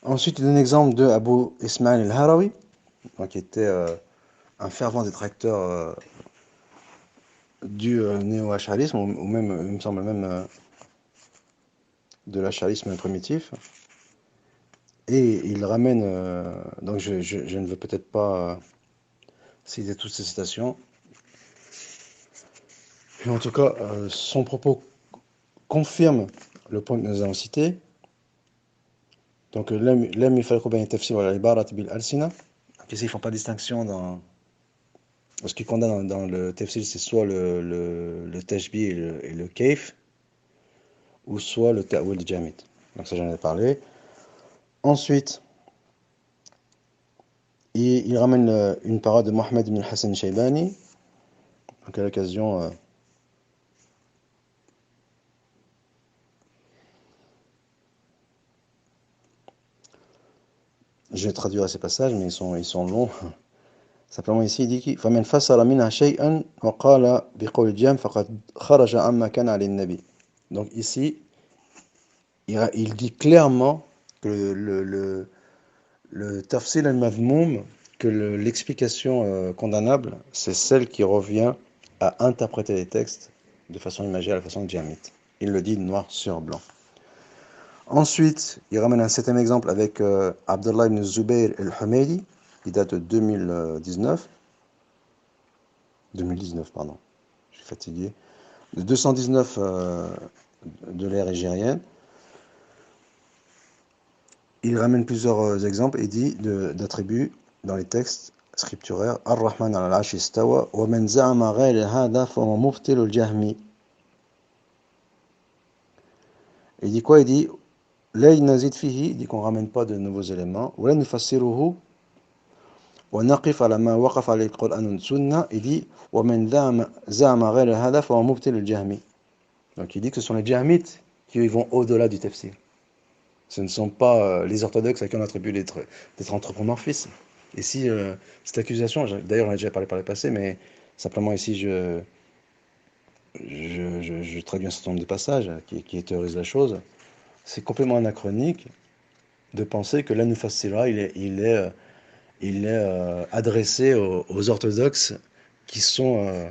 Ensuite, il donne l'exemple de Abu Ismail al-Harawi, donc, qui était un fervent détracteur du néo-acharisme, ou même, il me semble même, de l'acharisme primitif. Et il ramène, donc je ne veux peut-être pas citer toutes ces citations, mais en tout cas, son propos confirme le point que nous avons cité. Donc, لم يفرقوا بين التفسير والعبارة بالألسنة. Donc ici, ils ne font pas distinction dans. Ce qu'ils condamnent dans le tafsir, c'est soit le tashbih et le kayf, ou soit le ta'wil jamid. Donc ça, j'en ai parlé. Ensuite, il ramène une parole de Mohammed ibn Hassan Shaybani. Donc à l'occasion, je vais traduire ces passages, mais ils sont longs. Simplement ici, il dit qu'il فمن فسر منها شيئا وقال بقول الجهم فقد خرج عما كان عليه النبي. Donc ici, il dit clairement que le tafsil al-madhmoum, que l'explication condamnable, c'est celle qui revient à interpréter les textes de façon imagée à la façon de Djamit. Il le dit noir sur blanc. Ensuite, il ramène un septième exemple avec Abdullah ibn Zubayr al-Humaydi, qui date de 2019, pardon, je suis fatigué, de 219 de l'ère égérienne. Il ramène plusieurs exemples et dit d'attributs dans les textes scripturaires. Ar-Rahman al-Arsh istawa wa man za'ama ghayra hadha fa huwa mubtil al-jahmi. Il dit quoi? Il dit la nazid fihi, il dit qu'on ramène pas de nouveaux éléments. Wa la nufassiruhu wa naqif ala ma waqaf alayhi al-Qur'an wa sunnah. Il dit wa man za'ama ghayra hadha fa huwa mubtil al-jahmi. Donc il dit que ce sont les jahmites qui vont au-delà du tafsir. Ce ne sont pas les orthodoxes à qui on attribue d'être anthropomorphisme. Et si cette accusation, d'ailleurs on a déjà parlé par le passé, mais simplement ici je traduis un certain nombre de passages qui théorisent la chose, c'est complètement anachronique de penser que l'Anufassira, il est adressé aux orthodoxes qui sont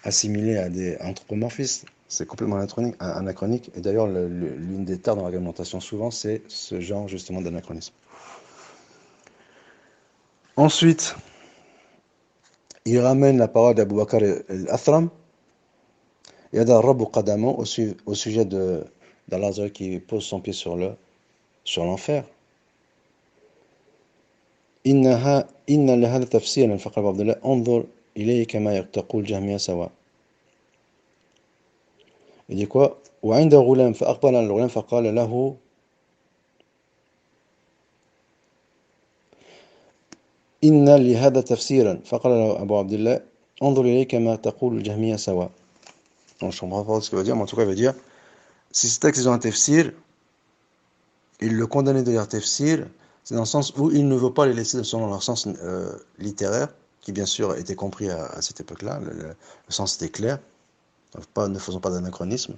assimilés à des anthropomorphistes. C'est complètement anachronique. Et d'ailleurs, l'une des tares dans l'argumentation souvent, c'est ce genre justement d'anachronisme. Ensuite, il ramène la parole d'Abu Bakr al-Athram, Yada Rabu Qadamo, au sujet d'Al-Azhar qui pose son pied sur l'enfer. Inna lahada tafsir al-Faqr Abdullah, anzur ilayhi kama taqul Jahmiya sawa. Il dit quoi? وعند غلام فأقبل على الغلام فقال له إن لهذا تفسيرا فقال له أبو عبد الله انظر إليه كما تقول الجهمية سواء. Donc, je ne comprends pas ce qu'il veut dire, mais en tout cas, il veut dire si ces textes ont un tafsir, il le condamnait de leur tafsir, c'est dans le sens où il ne veut pas les laisser selon leur sens littéraire, qui bien sûr était compris à cette époque-là, le sens était clair, donc ne faisons pas d'anachronisme.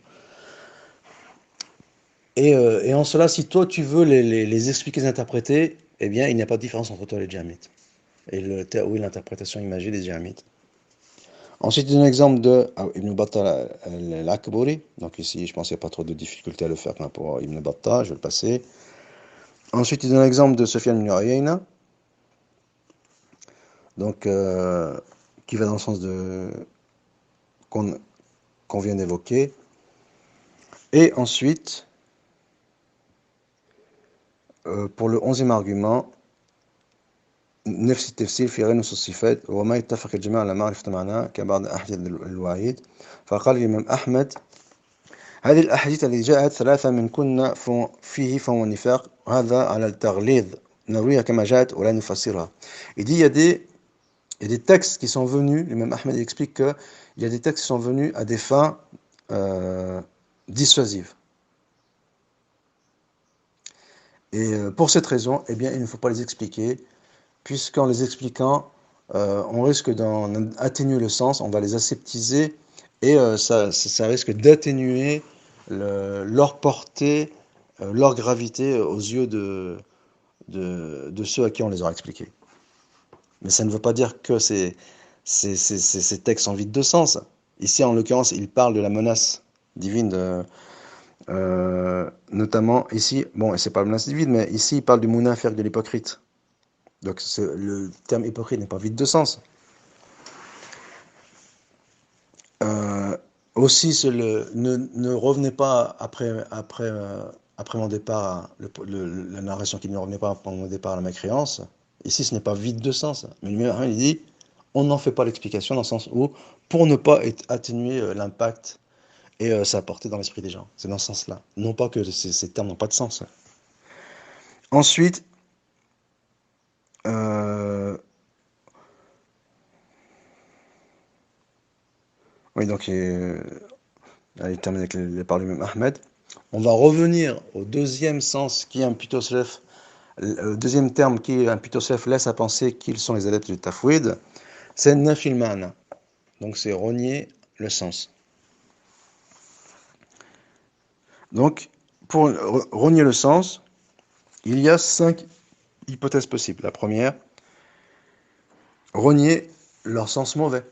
Et en cela, si toi tu veux les expliquer, les interpréter, eh bien il n'y a pas de différence entre toi et les djahmites. Et l'interprétation imagée des djahmites. Ensuite, un exemple de Ibn Battah al-Akburi. Donc ici, je pense qu'il n'y a pas trop de difficulté à le faire pour Ibn Battah, je vais le passer. Ensuite, il donne l'exemple de Sufyan ibn Uyayna, donc qui va dans le sens qu'on vient d'évoquer. Et ensuite, pour le 11e argument, نفس التفسير في غير نصوص الصفات وما يتفق الجميع على معرفة معناه كبعض أحاديث الوعيد. فقال الإمام أحمد هذه الأحاديث التي جاءت ثلاثة من كنا فيه فهو النفاق وهذا على التغليظ نرويها كما جاءت ولا نفسرها. Il dit il y a des textes qui sont venus, l'imam Ahmed explique qu'il y a des textes qui sont venus à des fins dissuasives. Et pour cette raison, eh bien, il ne faut pas les expliquer, puisqu'en les expliquant, on risque d'en atténuer le sens, on va les aseptiser, et ça risque d'atténuer leur portée, leur gravité aux yeux de ceux à qui on les aura expliqués. Mais ça ne veut pas dire que ces textes sont vides de sens. Ici, en l'occurrence, il parle de la menace divine, notamment ici, bon, et c'est pas la menace divine, mais ici, il parle du munafiq, de l'hypocrite. Donc le terme hypocrite n'est pas vide de sens. Aussi, ne revenez pas après mon départ, la narration qui ne revenait pas après mon départ à la mécréance. Ici, ce n'est pas vide de sens. Mais il dit, on n'en fait pas l'explication dans le sens où, pour ne pas atténuer l'impact et sa portée dans l'esprit des gens. C'est dans ce sens-là. Non pas que ces termes n'ont pas de sens. Ensuite, oui, donc il termine avec les paroles du même Ahmed. On va revenir au deuxième sens qui est un pitosef, le deuxième terme qui est un pitosef laisse à penser qu'ils sont les adeptes du tafwid, c'est nafil ma'na. Donc c'est renier le sens. Donc pour renier le sens, il y a 5 hypothèses possibles. La première, renier leur sens mauvais,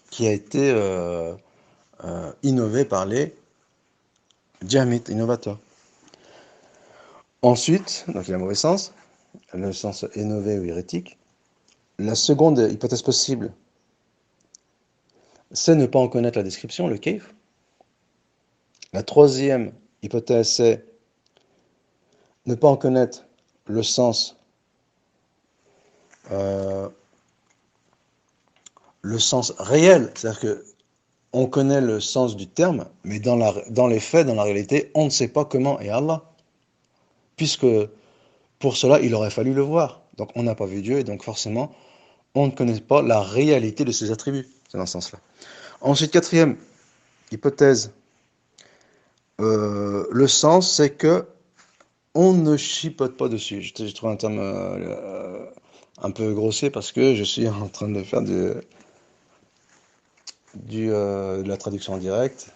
qui a été innové par les djahmites, innovateurs. Ensuite, donc il y a un mauvais sens, le sens innové ou hérétique. La seconde hypothèse possible, c'est ne pas en connaître la description, le kayf. La troisième hypothèse, c'est ne pas en connaître le sens, euh, réel, c'est-à-dire que on connaît le sens du terme, mais dans les faits, dans la réalité, on ne sait pas comment est Allah, puisque pour cela, il aurait fallu le voir. Donc on n'a pas vu Dieu, et donc forcément, on ne connaît pas la réalité de ses attributs. C'est dans ce sens-là. Ensuite, quatrième hypothèse, le sens, c'est que on ne chipote pas dessus. J'ai trouvé un terme un peu grossier parce que je suis en train de faire de la traduction en direct,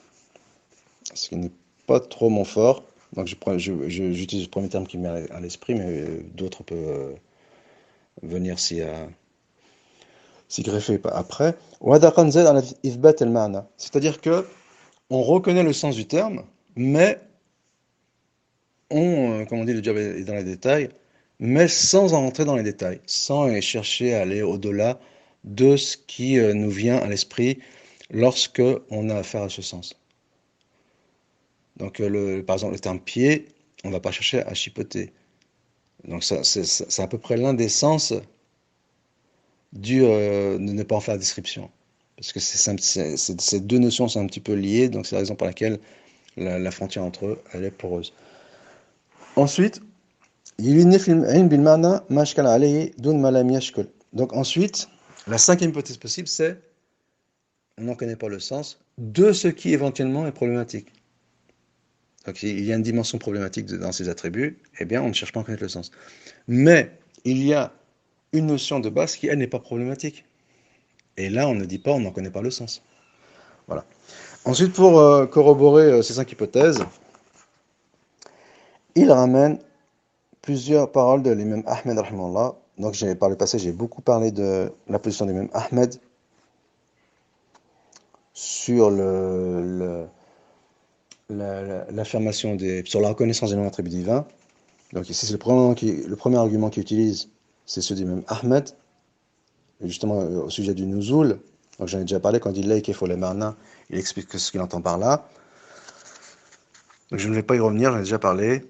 ce qui n'est pas trop mon fort. Donc j'utilise le premier terme qui me met à l'esprit, mais d'autres peuvent venir s'y greffer après. C'est-à-dire que on reconnaît le sens du terme, mais comme on dit, le diable est dans les détails, mais sans en rentrer dans les détails, sans chercher à aller au-delà de ce qui nous vient à l'esprit lorsque on a affaire à ce sens. Donc, par exemple, le terme pied, on ne va pas chercher à chipoter. Donc, c'est à peu près l'un des sens de ne pas en faire description. Parce que ces deux notions sont un petit peu liées, donc c'est la raison pour laquelle la frontière entre eux, elle est poreuse. Ensuite, donc ensuite, la cinquième hypothèse possible, c'est on n'en connaît pas le sens de ce qui éventuellement est problématique. Donc il y a une dimension problématique dans ces attributs, eh bien on ne cherche pas à en connaître le sens. Mais il y a une notion de base qui, elle, n'est pas problématique. Et là, on ne dit pas on n'en connaît pas le sens. Voilà. Ensuite, pour corroborer ces 5 hypothèses, il ramène plusieurs paroles de l'imam Ahmed rahimahullah. Donc par le passé, j'ai beaucoup parlé de la position de l'imam Ahmed sur l'affirmation sur la reconnaissance des noms attributs divins. Donc ici, c'est le premier argument qu'il utilise, c'est celui de l'imam Ahmed, et justement au sujet du nuzul. Donc j'en ai déjà parlé, quand il dit laïk faut les marna, il explique ce qu'il entend par là. Donc je ne vais pas y revenir, j'en ai déjà parlé.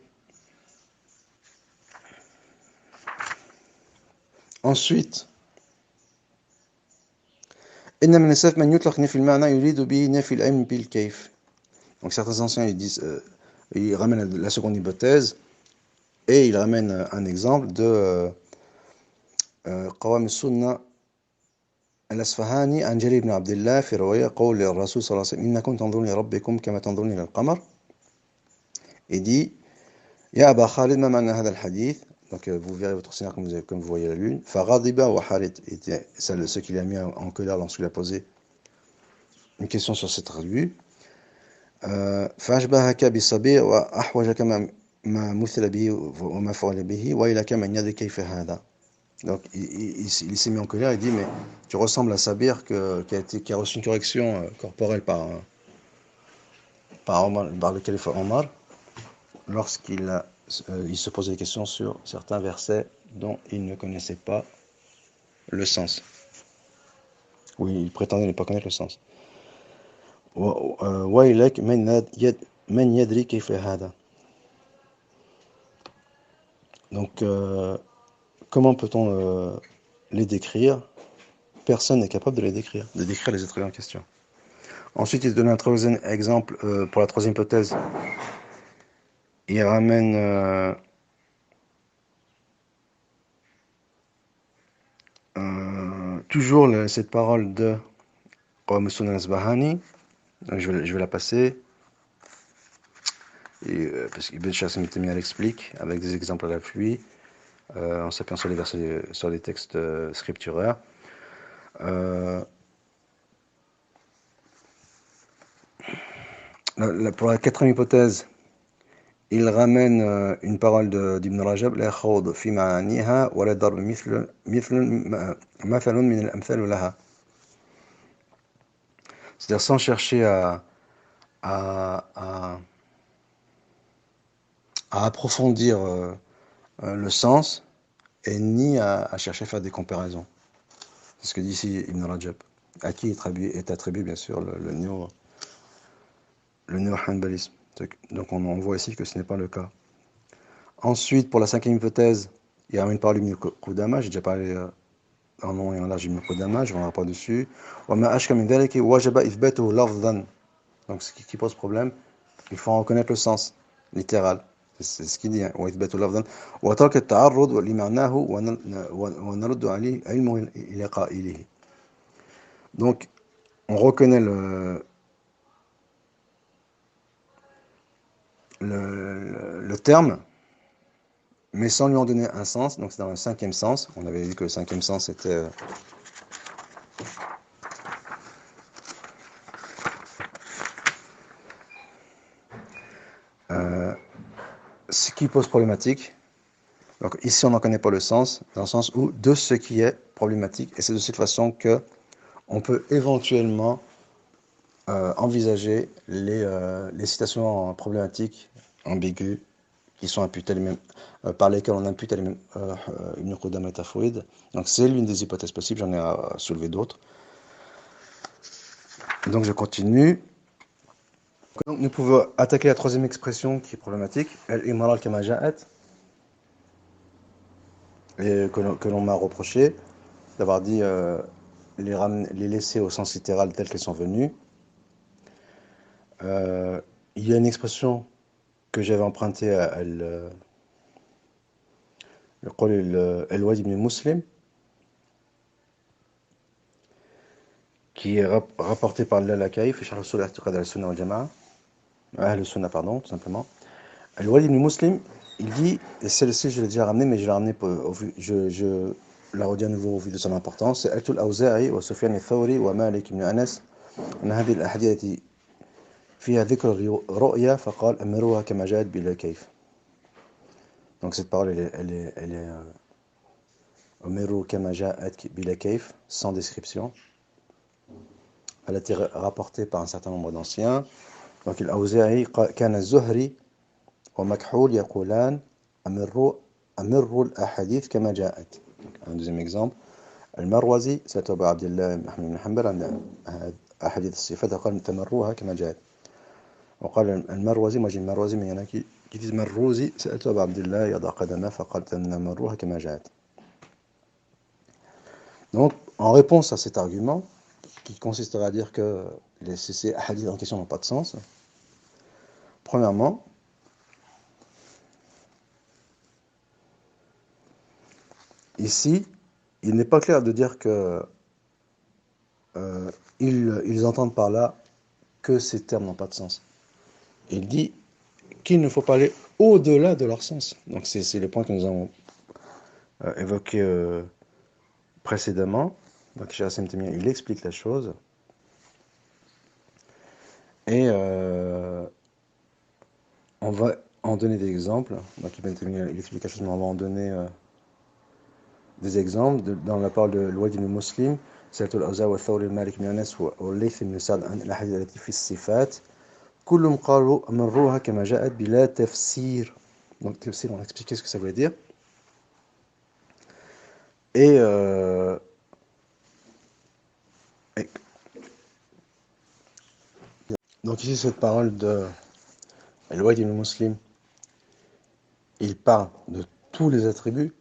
Ensuite, donc certains anciens ils ramènent la seconde hypothèse et ils ramènent un exemple de قوام السنة الأصفهاني عن جرير بن عبد الله في رواية قول الرسول صلى الله عليه وسلم إنكم تنظرون لربكم كما تنظرون إلى القمر. Il dit يا أبا خالد ما معنى هذا الحديث. Donc vous verrez votre Seigneur comme vous voyez la lune. فغضب وحالد, c'est ce qui l'a mis en colère lorsqu'il a posé une question sur cette tribu. فأشبهك بالصبي وأحوج كما ما مثل به وما فعل به ويلك من يدري كيف هذا. Donc il s'est mis en colère, il dit mais tu ressembles à Sabir qui a reçu une correction corporelle par le calife Omar lorsqu'il il se posait des questions sur certains versets dont il ne connaissait pas le sens. Oui, il prétendait ne pas connaître le sens. ويلك من يدري كيف هذا. Donc comment peut-on les décrire? Personne n'est capable de décrire les êtres en question. Ensuite, il donne un troisième exemple pour la troisième hypothèse. Il ramène toujours cette parole de Qawm al-Asbahani. Je vais la passer. Parce qu'Ibn Shasim Taymiyyah l'explique avec des exemples à la pluie, en s'appuyant sur les versets, sur les textes scripturaires. Pour la quatrième hypothèse, il ramène une parole d'Ibn Rajab, la khawd fi ma'aniha wa la darb mathalun min al-amthal laha. C'est-à-dire sans chercher à approfondir le sens et ni à chercher à faire des comparaisons. C'est ce que dit ici Ibn Rajab, à qui est attribué bien sûr le néo-hanbalisme. Donc on voit ici que ce n'est pas le cas. Ensuite, pour la cinquième hypothèse, il y a une parole d'Ibn Qudama, j'ai déjà parlé en nom et en large d'Ibn Qudama, je ne reviendrai pas dessus. Donc ce qui pose problème, il faut en reconnaître le sens littéral. C'est ce qu'il dit. Donc, on reconnaît le terme, mais sans lui en donner un sens. Donc, c'est dans le cinquième sens. On avait dit que le cinquième sens était ce qui pose problématique. Donc ici, on n'en connaît pas le sens, dans le sens où de ce qui est problématique, et c'est de cette façon que on peut éventuellement envisager les citations problématiques, ambiguës, qui sont imputées par lesquelles on impute une Qudama et Tafwid. Donc c'est l'une des hypothèses possibles, j'en ai soulevé d'autres. Donc je continue. Donc nous pouvons attaquer la troisième expression qui est problématique, al-imara kama ja'at, et que l'on m'a reproché d'avoir dit les laisser au sens littéral tel qu'elles sont venues. Il y a une expression que j'avais empruntée à Al-Wadi ibn Muslim, qui est rapporté par Al-Lakaïf et Sharh al-Usul al-I'tiqad al-Sunnah wal-Jama'a, Ahl-Sunnah, pardon, tout simplement. Al-Wadi ibn Muslim, il dit, et celle-ci je l'ai déjà ramenée, mais je l'ai ramenée je la redis à nouveau au vu de son importance, c'est Al-Tul Awza'i wa Sufyan al-Thawri wa Malik ibn Anas, من هذه الأحاديث فيها ذكر الرؤيا فقال أمروها كما جاءت بلا كيف. Donc cette parole elle est أمروا كما جاءت بلا كيف, sans description. Elle a été rapportée par un certain nombre d'anciens. Donc الأوزاعي كان الزهري ومكحول يقولان أمروا الأحاديث كما جاءت. Un deuxième exemple, المروزي سألت أبا عبد الله محمد بن حنبل عن أحاديث الصفات قال تمروها كما جاءت. وقال المروزي, moi j'ai le Marwazi, mais il y en a qui disent Marrouzi, سألت أبا عبد الله يضع قدمه فقال تمروها كما جاءت. Donc, en réponse à cet argument, qui consisterait à dire que ces hadiths en question n'ont pas de sens, premièrement, ici, il n'est pas clair de dire que ils entendent par là que ces termes n'ont pas de sens. Il dit qu'il ne faut pas aller au-delà de leur sens. Donc c'est le point que nous avons évoqué précédemment. Donc Cheikh Hassan Temia, il explique la chose. Et on va en donner des exemples. Donc Ibn Taymiyyah, il explique quelque chose, mais on va en donner des exemples. Dans la parole de Walid ibn Muslim, سألت الأوزاعي والثوري المالك بن أنس والليث بن سعد عن الأحاديث التي في الصفات كلهم قالوا مروها كما جاءت بلا تفسير. Donc tafsir, on va expliquer ce que ça veut dire. Et, et donc ici cette parole de Walid ibn Muslim, il parle de tous les attributs.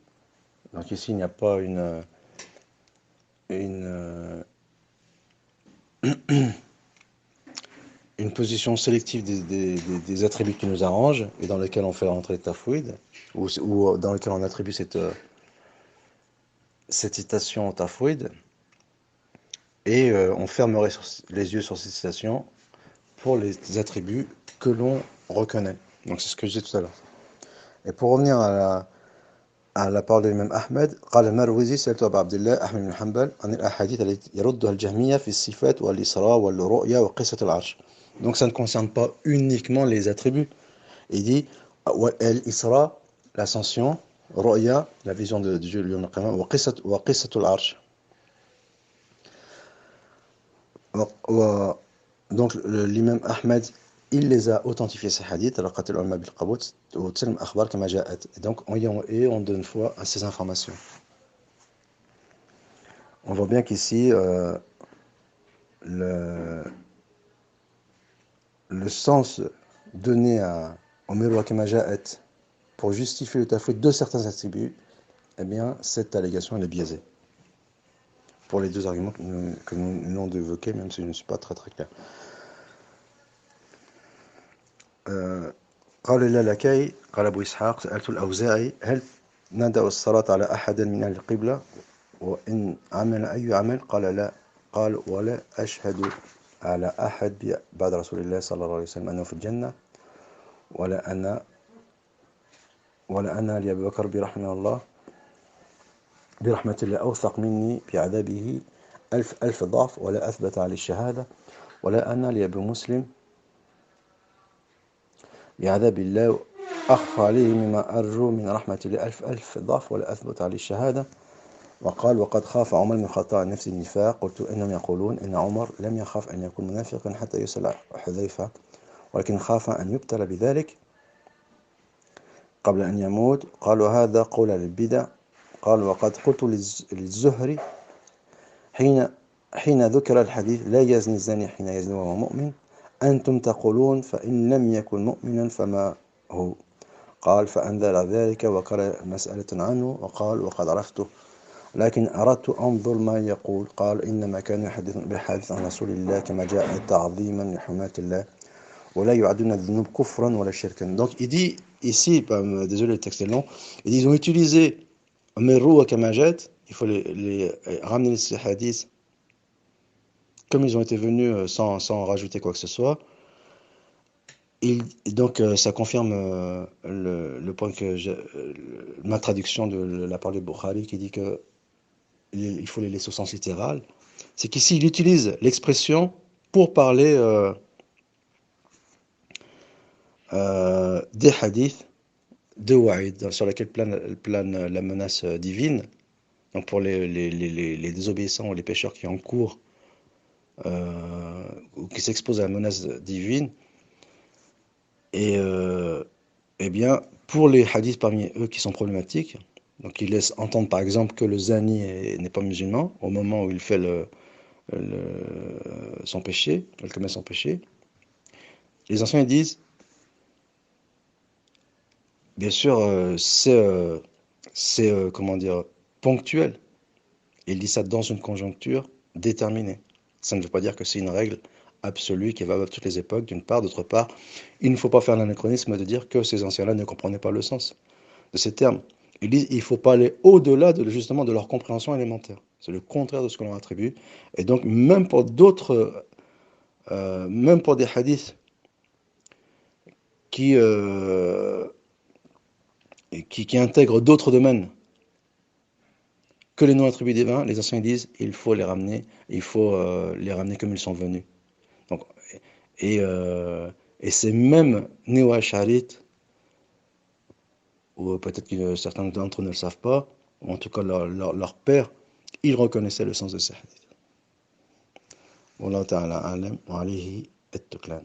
Donc ici il n'y a pas une une position sélective des attributs qui nous arrangent et dans lesquels on fait rentrer le tafwid, ou dans lesquels on attribue cette citation au tafwid, et on fermerait les yeux sur cette citation pour les attributs que l'on reconnaît. Donc c'est ce que je disais tout à l'heure. Et pour revenir à la parole de l'imam Ahmed, قال المروزي سألت أبا عبد الله أحمد بن حنبل عن الأحاديث التي يردها الجهمية في الصفات والإسراء والرؤيا وقصة العرش. Donc ça ne concerne pas uniquement les attributs. Il dit الإسراء, l'ascension, رؤيا, la vision de Dieu, اليوم القيامة, وقصة العرش. Donc l'imam Ahmed, il les a authentifiés ces hadiths, et donc on donne foi à ces informations. On voit bien qu'ici le sens donné au Mirwa Kama Ja'at pour justifier le tafwid de certains attributs, eh bien cette allégation elle est biaisée. Pour les deux arguments que nous venons d'évoquer, même si je ne suis pas très très clair. قال اللالكائي قال أبو إسحاق سألت الأوزاعي هل ندع الصلاة على أحد من أهل القبلة وإن عمل أي عمل قال لا قال ولا أشهد على أحد بعد رسول الله صلى الله عليه وسلم أنه في الجنة ولا أنا لأبي بكر برحمة الله أوثق مني بعذابه ألف ضعف ولا أثبت عليه الشهادة ولا أنا لأبي مسلم بعذاب الله أخفى عليه مما أرجو من رحمة الله ألف ضعف ولا أثبت عليه الشهادة. وقال وقد خاف عمر من خطأ نفس النفاق قلت إنهم يقولون إن عمر لم يخاف أن يكون منافقا حتى يسأل حذيفة ولكن خاف أن يبتلى بذلك قبل أن يموت. قالوا هذا قول للبدع. قال وقد قلت للزهري حين ذكر الحديث لا يزني الزاني حين يزني وهو مؤمن أنتم تقولون فإن لم يكن مؤمنا فما هو. قال فأنذر ذلك وقرأ مسألة عنه وقال وقد عرفته لكن أردت أنظر ما يقول. قال إنما كان يحدث بالحديث عن رسول الله كما جاء تعظيما لحرمات الله ولا يعدون الذنوب كفرا ولا شركا. Donc il dit ici, désolé le texte est long, ils ont utilisé Merou Kama Ja'at, il faut les ramener ces hadiths comme ils ont été venus sans rajouter quoi que ce soit. Donc ça confirme le point que ma traduction de la parole de Bukhari qui dit que il faut les laisser au sens littéral. C'est qu'ici il utilise l'expression pour parler des hadiths de Wa'id sur lesquels plane la menace divine. Donc pour les désobéissants ou les pécheurs qui encourent ou qui s'exposent à la menace divine. Et eh bien, pour les hadiths parmi eux qui sont problématiques, donc il laisse entendre par exemple que le zani n'est pas musulman au moment où il fait son péché, il commet son péché. Les anciens disent, bien sûr, c'est comment dire, ponctuel. Il dit ça dans une conjoncture déterminée. Ça ne veut pas dire que c'est une règle absolue qui est valable à toutes les époques, d'une part. D'autre part, il ne faut pas faire l'anachronisme de dire que ces anciens-là ne comprenaient pas le sens de ces termes. Ils disent qu'il ne faut pas aller au-delà justement de leur compréhension élémentaire. C'est le contraire de ce que l'on attribue. Et donc, même pour d'autres, même pour des hadiths qui intègrent d'autres domaines que les non-attributs divins, les anciens disent il faut les ramener comme ils sont venus. Donc, et ces mêmes néo-asharites ou peut-être que certains d'entre eux ne le savent pas, ou en tout cas leur père, il reconnaissait le sens de ces hadiths. Wallahu ta'ala alam wa alayhi at-tuklan.